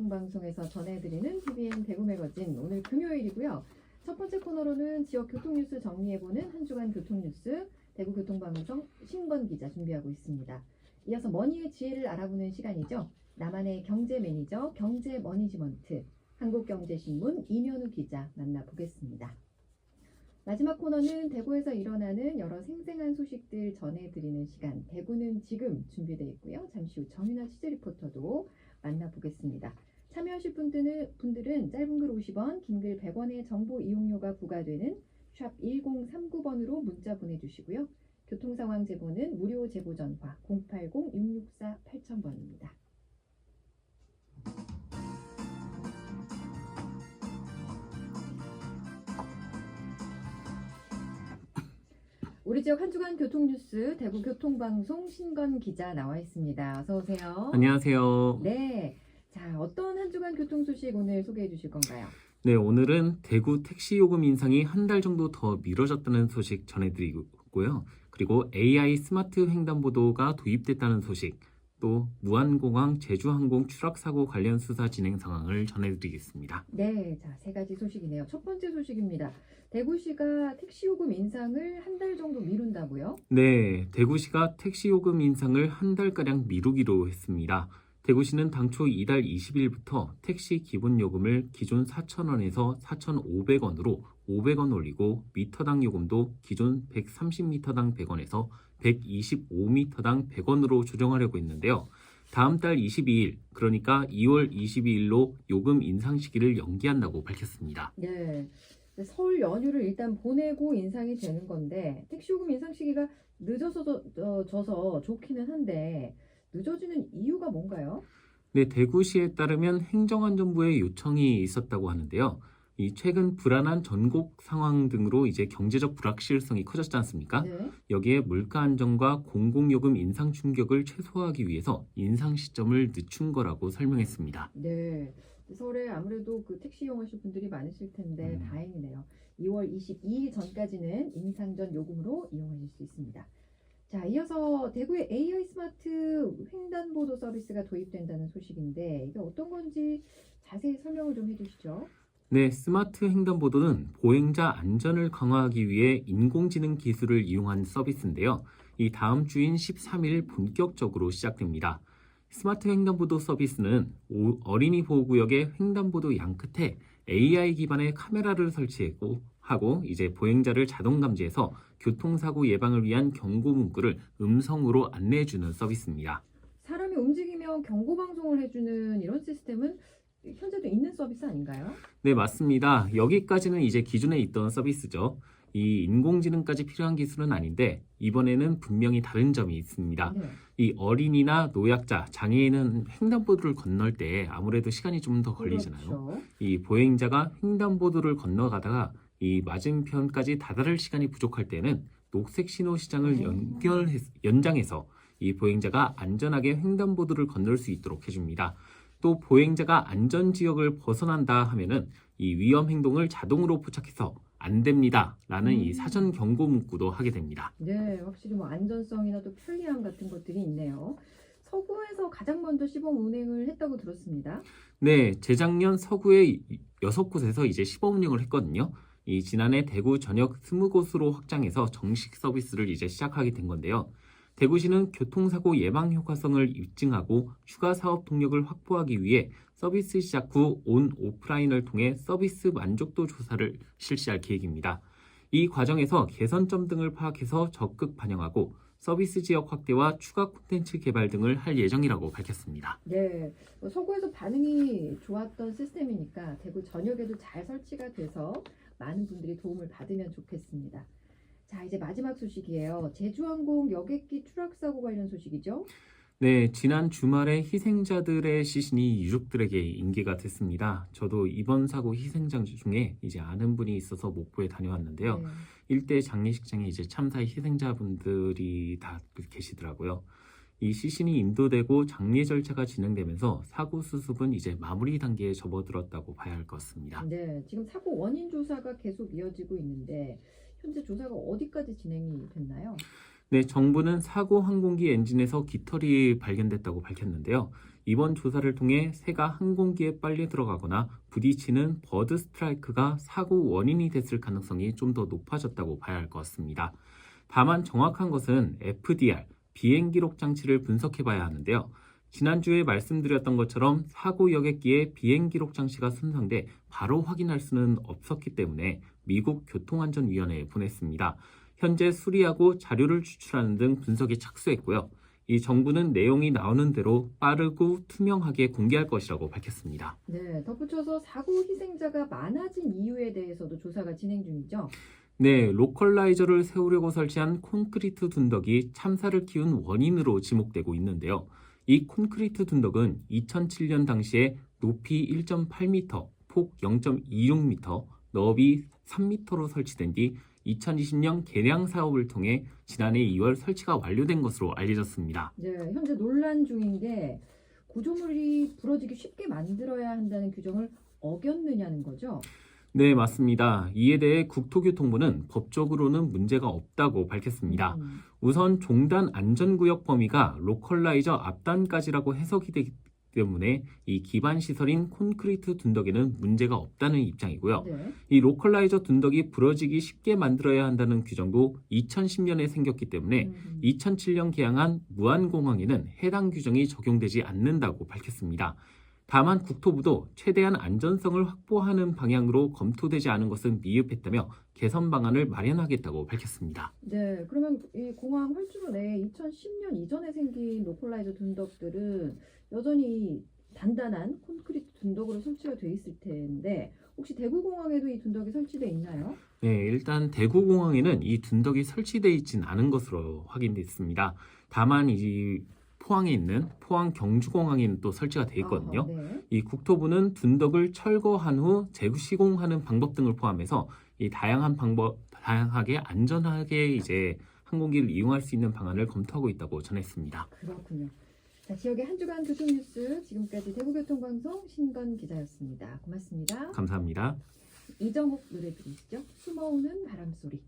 방송에서 전해드리는 TVN 대구 매거진 오늘 금요일이고요. 첫 번째 코너로는 지역 교통 뉴스 정리해보는 한 주간 교통 뉴스 대구 교통방송 신건 기자 준비하고 있습니다. 이어서 머니의 지혜를 알아보는 시간이죠. 나만의 경제 매니저 경제 머니지먼트 한국경제신문 이면우 기자 만나보겠습니다. 마지막 코너는 대구에서 일어나는 여러 생생한 소식들 전해드리는 시간 대구는 지금 준비되어 있고요. 잠시 후 정윤아 취재 리포터도 만나보겠습니다. 참여하실 분들은 짧은 글 50원, 긴 글 100원의 정보 이용료가 부과되는 샵 1039번으로 문자 보내주시고요. 교통상황 제보는 무료 제보 전화 080-664-8000번입니다. 우리 지역 한 주간 교통 뉴스 대구 교통방송 신건 기자 나와 있습니다. 어서 오세요. 안녕하세요. 네. 자, 어떤 한 주간 교통 소식 오늘 소개해 주실 건가요? 네, 오늘은 대구 택시 요금 인상이 한 달 정도 더 미뤄졌다는 소식 전해드리고요. 그리고 AI 스마트 횡단보도가 도입됐다는 소식, 또 무안공항 제주항공 추락사고 관련 수사 진행 상황을 전해드리겠습니다. 네, 자, 세 가지 소식이네요. 첫 번째 소식입니다. 대구시가 택시 요금 인상을 한 달 정도 미룬다고요? 네, 대구시가 택시 요금 인상을 한 달가량 미루기로 했습니다. 대구시는 당초 이달 20일부터 택시 기본 요금을 기존 4,000원에서 4,500원으로 500원 올리고 미터당 요금도 기존 130m당 100원에서 125m당 100원으로 조정하려고 했는데요. 다음 달 22일, 그러니까 2월 22일로 요금 인상 시기를 연기한다고 밝혔습니다. 네. 설 연휴를 일단 보내고 인상이 되는 건데 택시 요금 인상 시기가 늦어서 좋기는 한데 늦어지는 이유가 뭔가요? 네, 대구시에 따르면 행정안전부의 요청이 있었다고 하는데요. 이 최근 불안한 전국 상황 등으로 이제 경제적 불확실성이 커졌지 않습니까? 네. 여기에 물가 안정과 공공요금 인상 충격을 최소화하기 위해서 인상 시점을 늦춘 거라고 설명했습니다. 네. 설에 아무래도 그 택시 이용하실 분들이 많으실 텐데 다행이네요. 2월 22일 전까지는 인상 전 요금으로 이용하실 수 있습니다. 자, 이어서 대구의 AI 스마트 횡단보도 서비스가 도입된다는 소식인데 이게 어떤 건지 자세히 설명을 좀 해주시죠. 네, 스마트 횡단보도는 보행자 안전을 강화하기 위해 인공지능 기술을 이용한 서비스인데요. 이 다음 주인 13일 본격적으로 시작됩니다. 스마트 횡단보도 서비스는 어린이 보호구역의 횡단보도 양 끝에 AI 기반의 카메라를 설치하고 이제 보행자를 자동 감지해서 교통사고 예방을 위한 경고 문구를 음성으로 안내해주는 서비스입니다. 사람이 움직이면 경고 방송을 해주는 이런 시스템은 현재도 있는 서비스 아닌가요? 네, 맞습니다. 여기까지는 이제 기존에 있던 서비스죠. 이 인공지능까지 필요한 기술은 아닌데 이번에는 분명히 다른 점이 있습니다. 네. 이 어린이나 노약자, 장애인은 횡단보도를 건널 때 아무래도 시간이 좀 더 걸리잖아요. 그렇죠. 이 보행자가 횡단보도를 건너가다가 이 맞은편까지 다다를 시간이 부족할 때는 녹색 신호 시장을 연장해서 이 보행자가 안전하게 횡단보도를 건널 수 있도록 해줍니다. 또 보행자가 안전지역을 벗어난다 하면은 이 위험 행동을 자동으로 포착해서 안 됩니다 라는 이 사전 경고 문구도 하게 됩니다. 네, 확실히 뭐 안전성이나 또 편리함 같은 것들이 있네요. 서구에서 가장 먼저 시범 운행을 했다고 들었습니다. 네, 재작년 서구의 6곳에서 이제 시범 운영을 했거든요. 이 지난해 대구 전역 20곳으로 확장해서 정식 서비스를 이제 시작하게 된 건데요. 대구시는 교통사고 예방 효과성을 입증하고 추가 사업 동력을 확보하기 위해 서비스 시작 후 온 오프라인을 통해 서비스 만족도 조사를 실시할 계획입니다. 이 과정에서 개선점 등을 파악해서 적극 반영하고 서비스 지역 확대와 추가 콘텐츠 개발 등을 할 예정이라고 밝혔습니다. 네, 서구에서 반응이 좋았던 시스템이니까 대구 전역에도 잘 설치가 돼서 많은 분들이 도움을 받으면 좋겠습니다. 자, 이제 마지막 소식이에요. 제주항공 여객기 추락사고 관련 소식이죠? 네, 지난 주말에 희생자들의 시신이 유족들에게 인계가 됐습니다. 저도 이번 사고 희생자 중에 이제 아는 분이 있어서 목포에 다녀왔는데요. 네. 일대 장례식장에 이제 참사의 희생자분들이 다 계시더라고요. 이 시신이 인도되고 장례 절차가 진행되면서 사고 수습은 이제 마무리 단계에 접어들었다고 봐야 할 것 같습니다. 네, 지금 사고 원인 조사가 계속 이어지고 있는데 현재 조사가 어디까지 진행이 됐나요? 네, 정부는 사고 항공기 엔진에서 깃털이 발견됐다고 밝혔는데요. 이번 조사를 통해 새가 항공기에 빨려 들어가거나 부딪히는 버드 스트라이크가 사고 원인이 됐을 가능성이 좀 더 높아졌다고 봐야 할 것 같습니다. 다만 정확한 것은 FDR, 비행 기록 장치를 분석해 봐야 하는데요. 지난주에 말씀드렸던 것처럼 사고 여객기에 비행 기록 장치가 손상돼 바로 확인할 수는 없었기 때문에 미국 교통안전위원회에 보냈습니다. 현재 수리하고 자료를 추출하는 등 분석에 착수했고요. 이 정부는 내용이 나오는 대로 빠르고 투명하게 공개할 것이라고 밝혔습니다. 네, 덧붙여서 사고 희생자가 많아진 이유에 대해서도 조사가 진행 중이죠. 네, 로컬라이저를 세우려고 설치한 콘크리트 둔덕이 참사를 키운 원인으로 지목되고 있는데요. 이 콘크리트 둔덕은 2007년 당시에 높이 1.8m, 폭 0.26m, 너비 3m로 설치된 뒤 2020년 개량 사업을 통해 지난해 2월 설치가 완료된 것으로 알려졌습니다. 네, 현재 논란 중인 게 구조물이 부러지기 쉽게 만들어야 한다는 규정을 어겼느냐는 거죠. 네, 맞습니다. 이에 대해 국토교통부는 법적으로는 문제가 없다고 밝혔습니다. 우선 종단 안전구역 범위가 로컬라이저 앞단까지라고 해석이 되기 때문에 이 기반 시설인 콘크리트 둔덕에는 문제가 없다는 입장이고요. 네. 이 로컬라이저 둔덕이 부러지기 쉽게 만들어야 한다는 규정도 2010년에 생겼기 때문에 2007년 개항한 무안공항에는 해당 규정이 적용되지 않는다고 밝혔습니다. 다만 국토부도 최대한 안전성을 확보하는 방향으로 검토되지 않은 것은 미흡했다며 개선 방안을 마련하겠다고 밝혔습니다. 네, 그러면 이 공항 활주로 내에 2010년 이전에 생긴 로컬라이저 둔덕들은 여전히 단단한 콘크리트 둔덕으로 설치가 돼 있을 텐데 혹시 대구공항에도 이 둔덕이 설치돼 있나요? 네, 일단 대구공항에는 이 둔덕이 설치되어 있진 않은 것으로 확인됐습니다. 다만 이 포항에 있는 포항 경주공항에는 또 설치가 돼 있거든요. 네. 이 국토부는 둔덕을 철거한 후 재시공하는 방법 등을 포함해서 이 다양하게 안전하게 이제 항공기를 이용할 수 있는 방안을 검토하고 있다고 전했습니다. 그렇군요. 자, 지역의 한 주간 교통 뉴스 지금까지 대구교통방송 신건 기자였습니다. 고맙습니다. 감사합니다. 이정옥 노래 들으시죠? 숨어오는 바람소리.